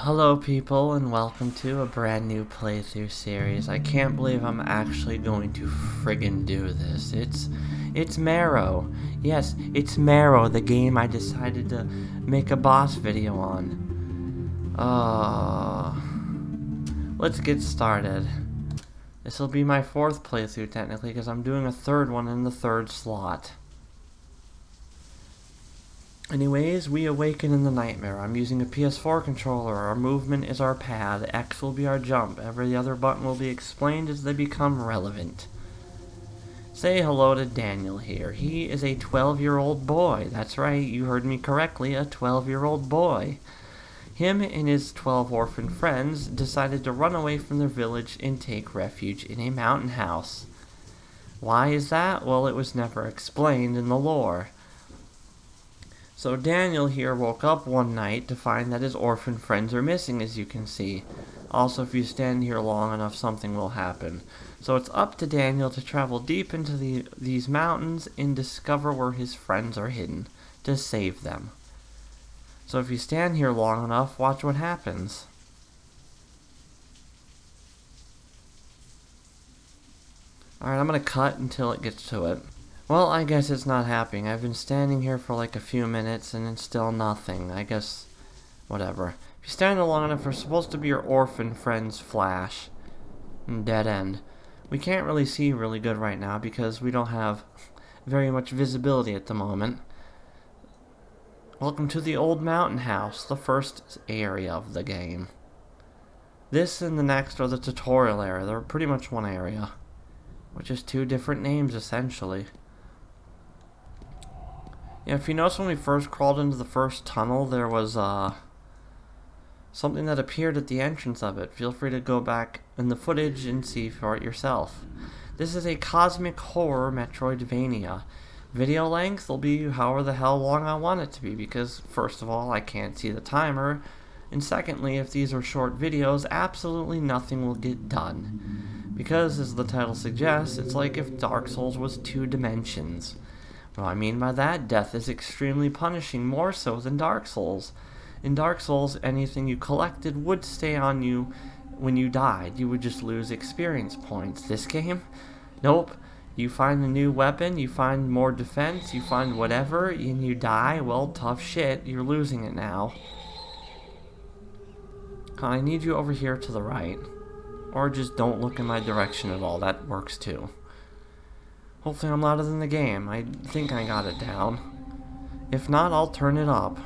Hello people and welcome to a brand new playthrough series. I can't believe I'm actually going to friggin' do this. It's Marrow. Yes, it's Marrow, the game I decided to make a boss video on. Let's get started. This will be my fourth playthrough technically because I'm doing a third one in the third slot. Anyways, we awaken in the nightmare. I'm using a PS4 controller. Our movement is our pad. X will be our jump. Every other button will be explained as they become relevant. Say hello to Daniel here. He is a 12-year-old boy. That's right, you heard me correctly, a 12-year-old boy. Him and his 12 orphan friends decided to run away from their village and take refuge in a mountain house. Why is that? Well, it was never explained in the lore. So Daniel here woke up one night to find that his orphan friends are missing, as you can see. Also, if you stand here long enough, something will happen. So it's up to Daniel to travel deep into these mountains and discover where his friends are hidden, to save them. So if you stand here long enough, watch what happens. Alright, I'm going to cut until it gets to it. Well, I guess it's not happening. I've been standing here for like a few minutes and it's still nothing. I guess, whatever. If you stand there long enough, we're supposed to be your orphan friends flash. Dead end. We can't really see really good right now because we don't have very much visibility at the moment. Welcome to the old mountain house, the first area of the game. This and the next are the tutorial area. They're pretty much one area, which is two different names essentially. Yeah, if you notice when we first crawled into the first tunnel, there was something that appeared at the entrance of it. Feel free to go back in the footage and see for it yourself. This is a cosmic horror Metroidvania. Video length will be however the hell long I want it to be, because first of all, I can't see the timer, and secondly, if these are short videos, absolutely nothing will get done. Because, as the title suggests, it's like if Dark Souls was 2 dimensions. What I mean by that, death is extremely punishing, more so than Dark Souls. In Dark Souls, anything you collected would stay on you when you died. You would just lose experience points. This game? Nope. You find a new weapon, you find more defense, you find whatever, and you die. Well, tough shit. You're losing it now. I need you over here to the right. Or just don't look in my direction at all. That works too. Hopefully I'm louder than the game. I think I got it down. If not, I'll turn it up.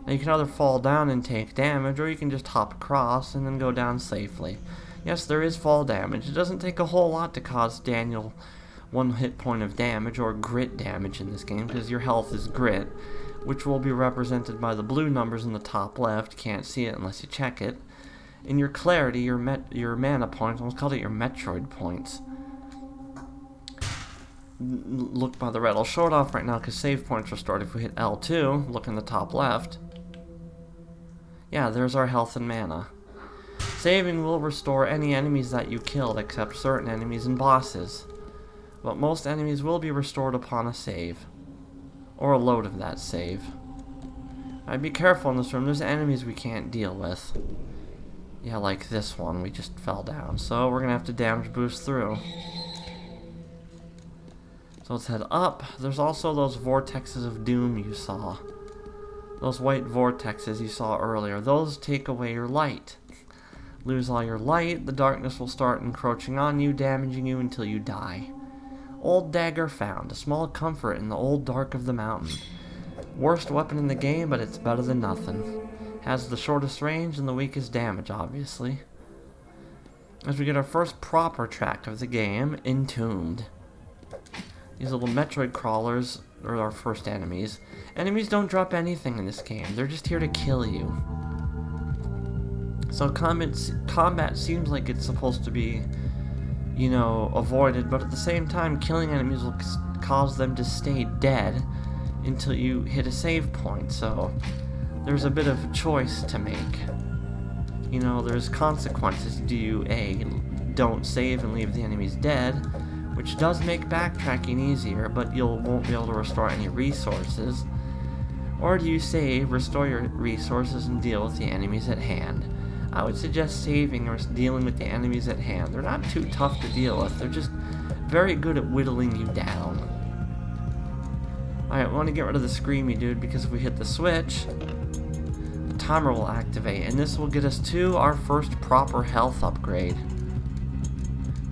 Now you can either fall down and take damage, or you can just hop across and then go down safely. Yes, there is fall damage. It doesn't take a whole lot to cause Daniel 1 hit point of damage, or grit damage in this game, because your health is grit, which will be represented by the blue numbers in the top left. Can't see it unless you check it. In your clarity, your mana points, I almost called it your Metroid points. Look by the red. I'll show it off right now because save points are stored. If we hit L2, look in the top left. Yeah, there's our health and mana. Saving will restore any enemies that you killed except certain enemies and bosses. But most enemies will be restored upon a save. Or a load of that save. I'd be careful in this room. There's enemies we can't deal with. Yeah, like this one. We just fell down. So we're going to have to damage boost through. So let's head up. There's also those vortexes of doom you saw. Those white vortexes you saw earlier. Those take away your light. Lose all your light, the darkness will start encroaching on you, damaging you until you die. Old dagger found. A small comfort in the old dark of the mountain. Worst weapon in the game, but it's better than nothing. Has the shortest range and the weakest damage, obviously. As we get our first proper track of the game, Entombed. These little Metroid crawlers are our first enemies. Enemies don't drop anything in this game. They're just here to kill you. So combat seems like it's supposed to be, you know, avoided, but at the same time, killing enemies will cause them to stay dead until you hit a save point. So there's a bit of a choice to make. You know, there's consequences. Do you A, don't save and leave the enemies dead, which does make backtracking easier, but you won't be able to restore any resources. Or do you save, restore your resources, and deal with the enemies at hand? I would suggest saving or dealing with the enemies at hand. They're not too tough to deal with. They're just very good at whittling you down. Alright, we want to get rid of the Screamy dude because if we hit the switch, the timer will activate, and this will get us to our first proper health upgrade.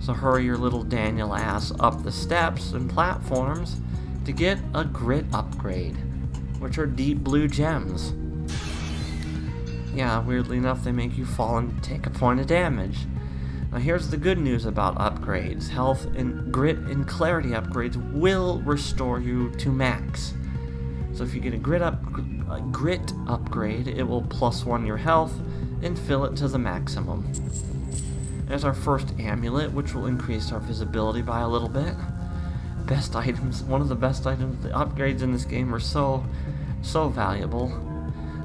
So hurry your little Daniel ass up the steps and platforms to get a grit upgrade, which are deep blue gems. Yeah, weirdly enough, they make you fall and take a point of damage. Now here's the good news about upgrades. Health and grit and clarity upgrades will restore you to max. So if you get a grit upgrade, it will +1 your health and fill it to the maximum. There's our first amulet, which will increase our visibility by a little bit. Best items, one of the best items. The upgrades in this game are so valuable.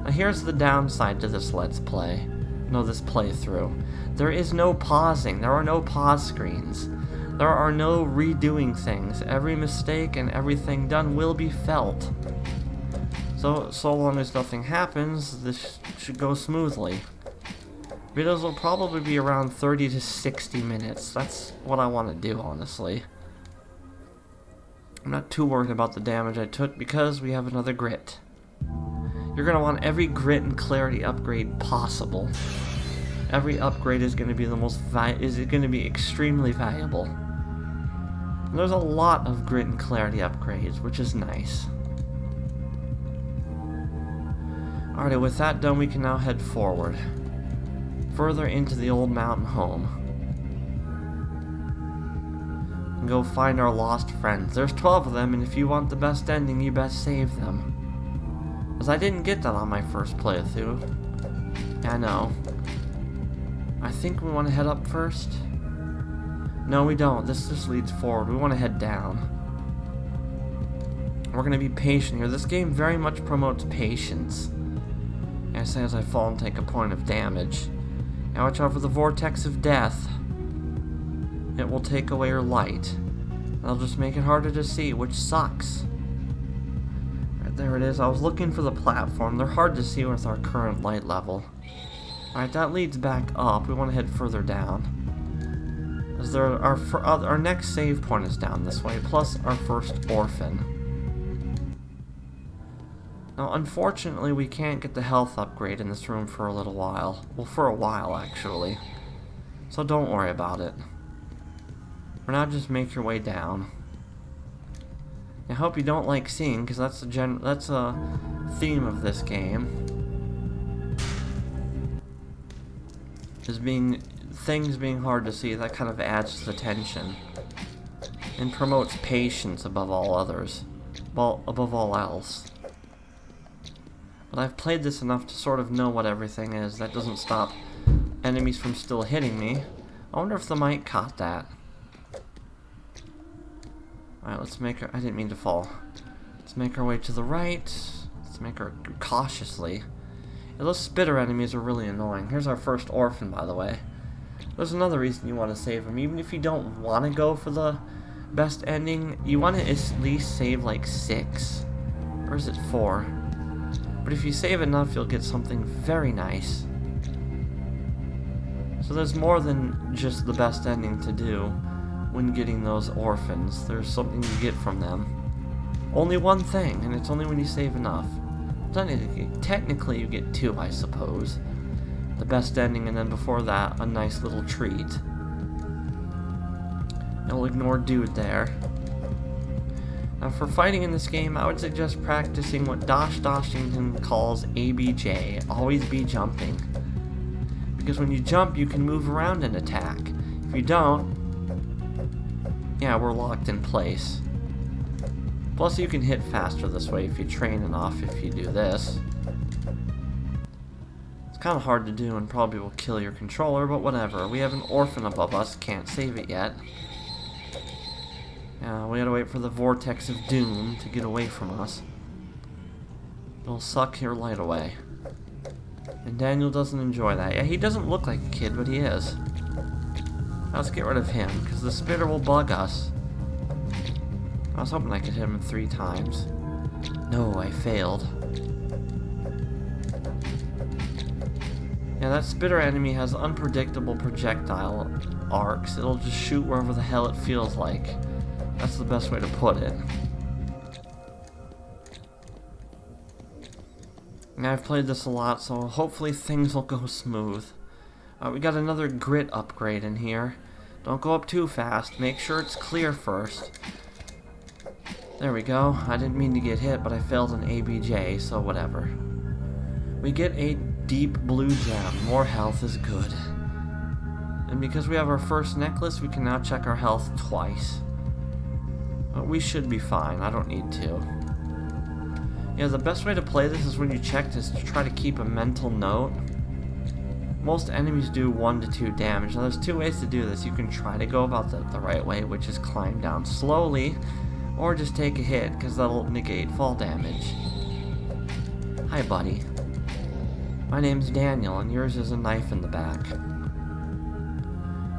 Now here's the downside to this this playthrough. There is no pausing. There are no pause screens. There are no redoing things. Every mistake and everything done will be felt. So long as nothing happens, this should go smoothly. Videos will probably be around 30 to 60 minutes. That's what I want to do, honestly. I'm not too worried about the damage I took because we have another grit. You're going to want every grit and clarity upgrade possible. Every upgrade is going to be extremely valuable. And there's a lot of grit and clarity upgrades, which is nice. Alright, with that done, we can now head forward. Further into the old mountain home. And go find our lost friends. There's 12 of them, and if you want the best ending, you best save them. Because I didn't get that on my first playthrough. Yeah, I know. I think we want to head up first. No, we don't. This just leads forward. We want to head down. We're going to be patient here. This game very much promotes patience. I say as I fall and take a point of damage. Now watch out for the vortex of death. It will take away your light. It'll just make it harder to see, which sucks. Right, there it is. I was looking for the platform. They're hard to see with our current light level. Alright, that leads back up. We want to head further down. As our next save point is down this way, plus our first orphan. Now, unfortunately, we can't get the health upgrade in this room for a little while. Well, for a while, actually. So don't worry about it. For now, just make your way down. I hope you don't like seeing, because that's a theme of this game. Is things being hard to see. That kind of adds to the tension. And promotes patience above all others. Well, above all else. But I've played this enough to sort of know what everything is. That doesn't stop enemies from still hitting me. I wonder if the mic caught that. Alright, let's make our... I didn't mean to fall. Let's make our way to the right. Let's make our... cautiously. Yeah, those spitter enemies are really annoying. Here's our first orphan, by the way. There's another reason you want to save him. Even if you don't want to go for the best ending, you want to at least save like 6. Or is it 4? But if you save enough, you'll get something very nice. So there's more than just the best ending to do when getting those orphans. There's something you get from them. Only one thing, and it's only when you save enough. Technically you get 2, I suppose. The best ending, and then before that, a nice little treat. And we'll ignore dude there. Now for fighting in this game, I would suggest practicing what Dosh Doshington calls ABJ, always be jumping. Because when you jump, you can move around and attack. If you don't, yeah, we're locked in place. Plus you can hit faster this way if you train enough if you do this. It's kind of hard to do and probably will kill your controller, but whatever. We have an orphan above us, can't save it yet. We gotta wait for the vortex of doom to get away from us. It'll suck your light away. And Daniel doesn't enjoy that. Yeah, he doesn't look like a kid, but he is. Now let's get rid of him, because the spitter will bug us. I was hoping I could hit him 3 times. No, I failed. Yeah, that spitter enemy has unpredictable projectile arcs. It'll just shoot wherever the hell it feels like. That's the best way to put it. Now, I've played this a lot, so hopefully things will go smooth. We got another grit upgrade in here. Don't go up too fast. Make sure it's clear first. There we go. I didn't mean to get hit, but I failed an ABJ, so whatever. We get a deep blue gem. More health is good. And because we have our first necklace, we can now check our health twice. But we should be fine. I don't need to. Yeah, the best way to play this is when you check is to try to keep a mental note. Most enemies do 1 to 2 damage. Now there's 2 ways to do this. You can try to go about that the right way, which is climb down slowly, or just take a hit, because that'll negate fall damage. Hi, buddy. My name's Daniel, and yours is a knife in the back.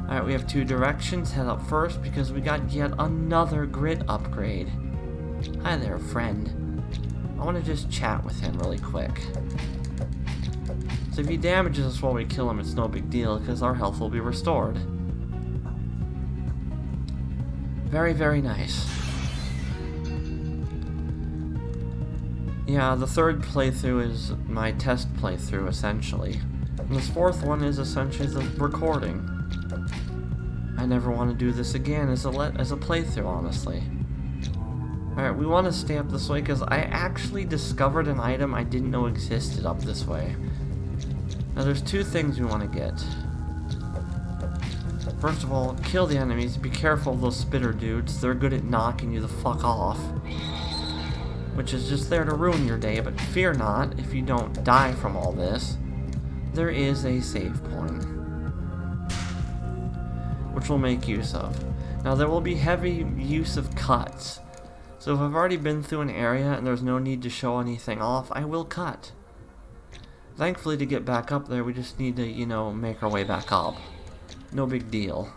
Alright, we have 2 directions. Head up first, because we got yet another grit upgrade. Hi there, friend. I want to just chat with him really quick. So if he damages us while we kill him, it's no big deal, because our health will be restored. Very, very nice. Yeah, the 3rd playthrough is my test playthrough, essentially. And this 4th one is essentially the recording. I never want to do this again as a playthrough, honestly. Alright, we want to stay up this way, because I actually discovered an item I didn't know existed up this way. Now there's 2 things we want to get. First of all, kill the enemies. Be careful of those spitter dudes. They're good at knocking you the fuck off. Which is just there to ruin your day, but fear not, if you don't die from all this, there is a save point. Which we'll make use of. Now there will be heavy use of cuts. So if I've already been through an area and there's no need to show anything off, I will cut. Thankfully, to get back up there, we just need to, you know, make our way back up. No big deal.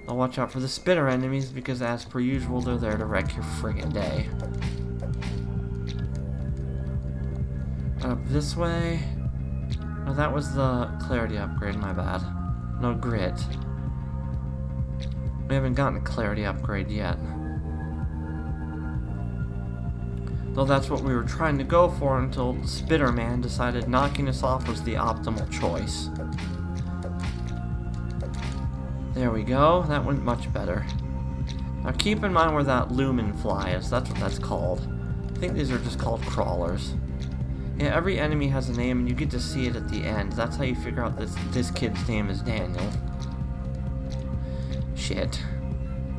I'll watch out for the spitter enemies, because as per usual, they're there to wreck your friggin' day. Up this way. Oh, that was the clarity upgrade, my bad. No, grit. We haven't gotten a clarity upgrade yet. Though that's what we were trying to go for until Spitter Man decided knocking us off was the optimal choice. There we go, that went much better. Now keep in mind where that lumen fly is, that's what that's called. I think these are just called crawlers. Yeah, every enemy has a name and you get to see it at the end. That's how you figure out this kid's name is Daniel. Shit.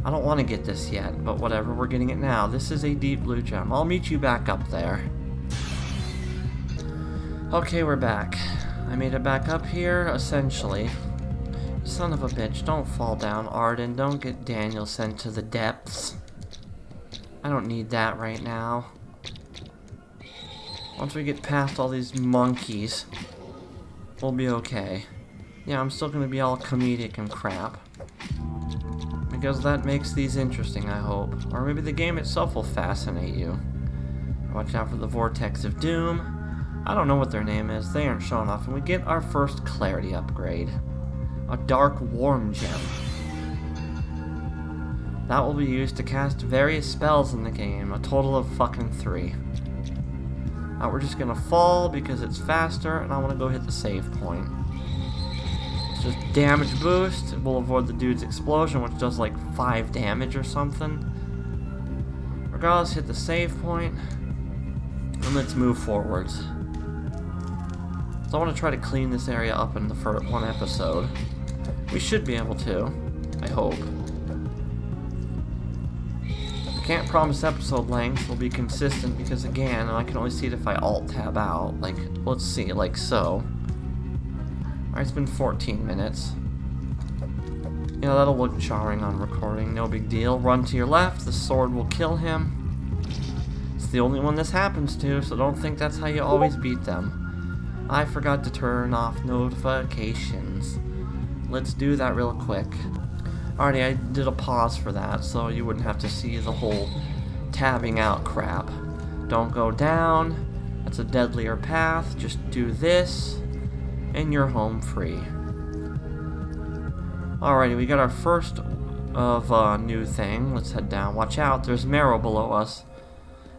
I don't want to get this yet, but whatever, we're getting it now. This is a deep blue gem. I'll meet you back up there. Okay, we're back. I made it back up here, essentially. Son of a bitch, don't fall down, Arden. Don't get Daniel sent to the depths. I don't need that right now. Once we get past all these monkeys, we'll be okay. Yeah, I'm still gonna be all comedic and crap. Because that makes these interesting, I hope. Or maybe the game itself will fascinate you. Watch out for the Vortex of Doom. I don't know what their name is. They aren't showing off. And we get our first clarity upgrade. A Dark Warm Gem. That will be used to cast various spells in the game. A total of fucking 3. Now we're just gonna fall because it's faster. And I want to go hit the save point. Just damage boost. We'll avoid the dude's explosion, which does like 5 damage or something. Regardless, hit the save point, and let's move forwards. So I want to try to clean this area up in the first 1 episode. We should be able to, I hope. I can't promise episode length will be consistent because again, I can only see it if I alt-tab out. Like, let's see, like so. Alright, it's been 14 minutes. You know, that'll look jarring on recording, no big deal. Run to your left, the sword will kill him. It's the only one this happens to, so don't think that's how you always beat them. I forgot to turn off notifications. Let's do that real quick. Alrighty, I did a pause for that, so you wouldn't have to see the whole tabbing out crap. Don't go down, that's a deadlier path, just do this. and you're home free. Alrighty, we got our first of new thing. Let's head down. Watch out, there's Marrow below us.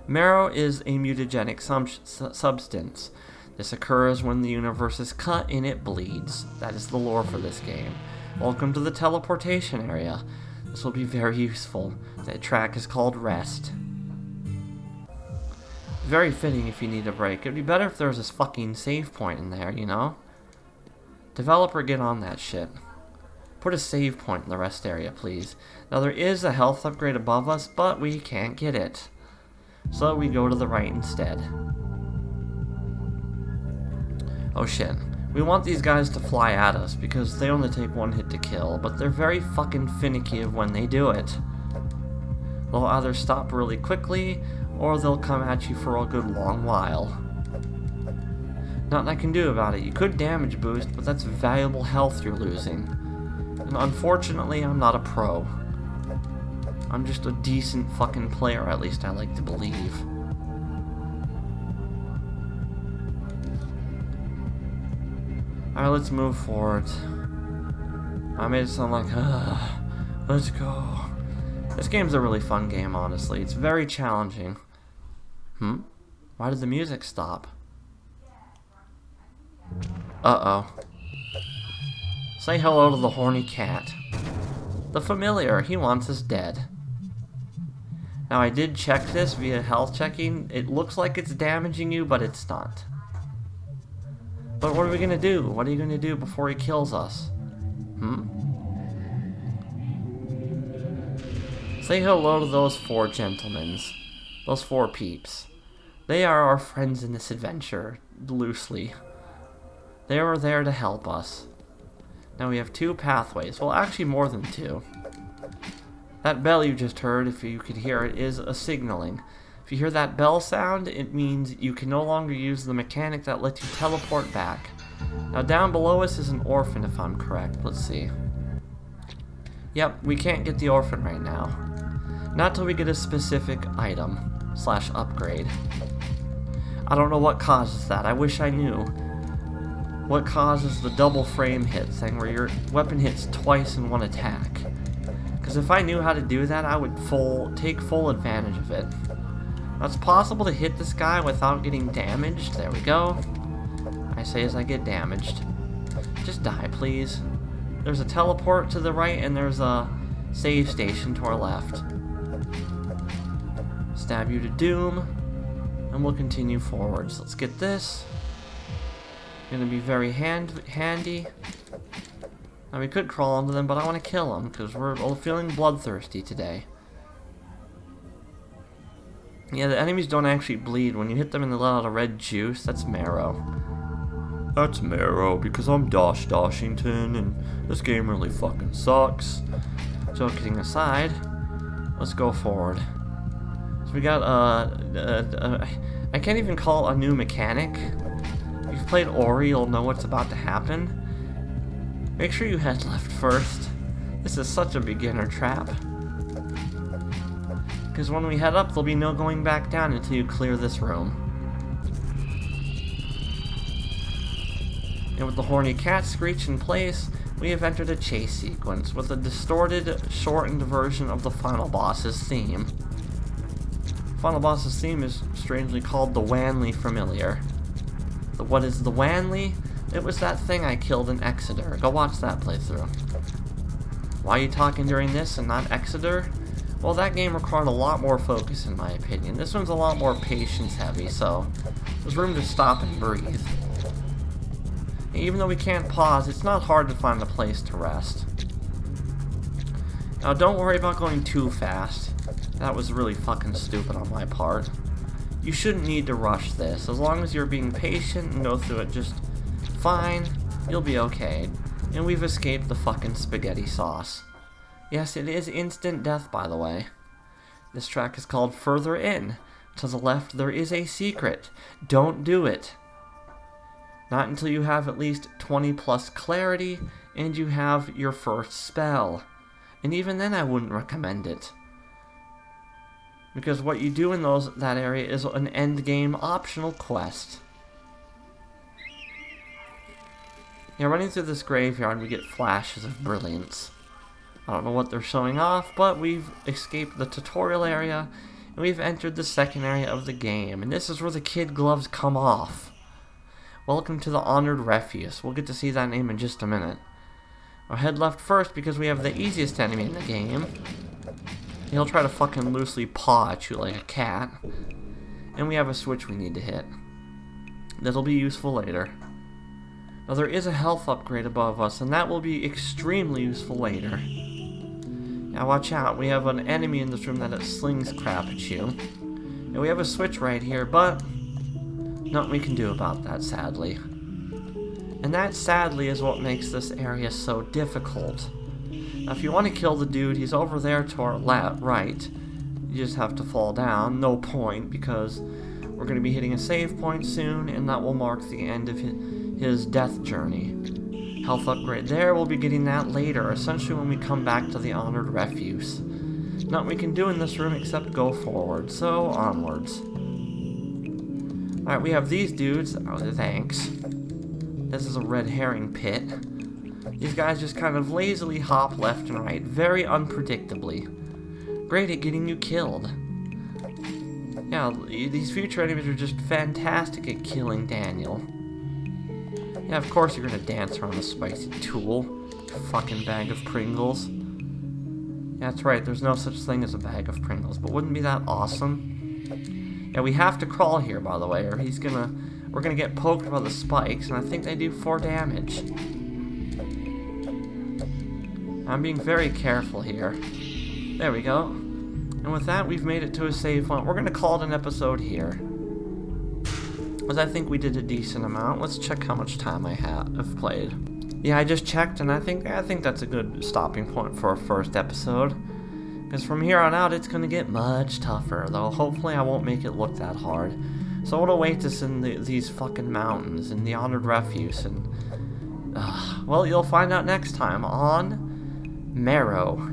Marrow is a mutagenic substance. This occurs when the universe is cut and it bleeds. That is the lore for this game. Welcome to the teleportation area. This will be very useful. The track is called Rest. Very fitting if you need a break. It'd be better if there was this fucking save point in there, you know? Developer, get on that shit. Put a save point in the rest area, please. Now there is a health upgrade above us, but we can't get it. So we go to the right instead. Oh shit. We want these guys to fly at us because they only take one hit to kill, but they're very fucking finicky of when they do it. They'll either stop really quickly, or they'll come at you for a good long while. Nothing I can do about it. You could damage boost, but that's valuable health you're losing. And unfortunately, I'm not a pro. I'm just a decent fucking player, at least I like to believe. Alright, let's move forward. I made it sound like, let's go. This game's a really fun game, honestly. It's very challenging. Why did the music stop? Uh-oh. Say hello to the horny cat. The familiar, he wants us dead. Now I did check this via health checking. It looks like it's damaging you, but it's not. But what are we gonna do? What are you gonna do before he kills us? Say hello to those 4 gentlemen. Those 4 peeps. They are our friends in this adventure, loosely. They are there to help us. Now we have 2 pathways. Well, actually more than 2. That bell you just heard, if you could hear it, is a signaling. If you hear that bell sound, it means you can no longer use the mechanic that lets you teleport back. Now down below us is an orphan, if I'm correct. Let's see. Yep, we can't get the orphan right now. Not till we get a specific item / upgrade. I don't know what causes that. I wish I knew. What causes the double frame hit thing where your weapon hits twice in one attack. Because if I knew how to do that, I would take full advantage of it. Now, it's possible to hit this guy without getting damaged. There we go. I say as I get damaged. Just die, please. There's a teleport to the right, and there's a save station to our left. Stab you to doom, and we'll continue forwards. Let's get this. Gonna be very handy. Now we could crawl into them, but I want to kill them because we're all feeling bloodthirsty today. Yeah, the enemies don't actually bleed. When you hit them and they let out a red juice, that's Marrow. That's Marrow because I'm Doshington and this game really fucking sucks. Joking aside, let's go forward. So we got I can't even call it a new mechanic. If you've played Ori, you'll know what's about to happen. Make sure you head left first. This is such a beginner trap. Because when we head up, there'll be no going back down until you clear this room. And with the horny cat screech in place, we have entered a chase sequence with a distorted, shortened version of the final boss's theme. Final boss's theme is strangely called the Wanley Familiar. What is the Wanley? It was that thing I killed in Exeter. Go watch that playthrough. Why are you talking during this and not Exeter? Well, that game required a lot more focus in my opinion. This one's a lot more patience heavy, so there's room to stop and breathe. Even though we can't pause, it's not hard to find a place to rest. Now don't worry about going too fast. That was really fucking stupid on my part. You shouldn't need to rush this. As long as you're being patient and go through it just fine, you'll be okay. And we've escaped the fucking spaghetti sauce. Yes, it is instant death, by the way. This track is called Further In. To the left, there is a secret. Don't do it. Not until you have at least 20 plus clarity and you have your first spell. And even then, I wouldn't recommend it. Because what you do in that area is an endgame optional quest. Yeah, running through this graveyard, we get flashes of brilliance. I don't know what they're showing off, but we've escaped the tutorial area, and we've entered the second area of the game, and this is where the kid gloves come off. Welcome to the Honored Refuse. We'll get to see that name in just a minute. I'll head left first because we have the easiest enemy in the game. He'll try to fucking loosely paw at you like a cat. And we have a switch we need to hit. That'll be useful later. Now there is a health upgrade above us, and that will be extremely useful later. Now watch out, we have an enemy in this room that slings crap at you. And we have a switch right here, but nothing we can do about that, sadly. And that, sadly, is what makes this area so difficult. Now, if you want to kill the dude, he's over there to our right. You just have to fall down. No point, because we're going to be hitting a save point soon, and that will mark the end of his death journey. Health upgrade there, we'll be getting that later, essentially when we come back to the Honored Refuse. Nothing we can do in this room except go forward, so onwards. Alright, we have these dudes. Oh, thanks. This is a red herring pit. These guys just kind of lazily hop left and right, very unpredictably. Great at getting you killed. Yeah, these future enemies are just fantastic at killing Daniel. Yeah, of course you're gonna dance around the spicy tool. Fucking bag of Pringles. Yeah, that's right, there's no such thing as a bag of Pringles, but wouldn't be that awesome? Yeah, we have to crawl here, by the way, or we're gonna get poked by the spikes, and I think they do 4 damage. I'm being very careful here. There we go. And with that, we've made it to a save point. We're gonna call it an episode here, because I think we did a decent amount. Let's check how much time I have played. Yeah, I just checked, and I think that's a good stopping point for our first episode. Because from here on out, it's gonna get much tougher. Though hopefully, I won't make it look that hard. So what awaits us in these fucking mountains, in the Honored Refuse, and well, you'll find out next time on Marrow.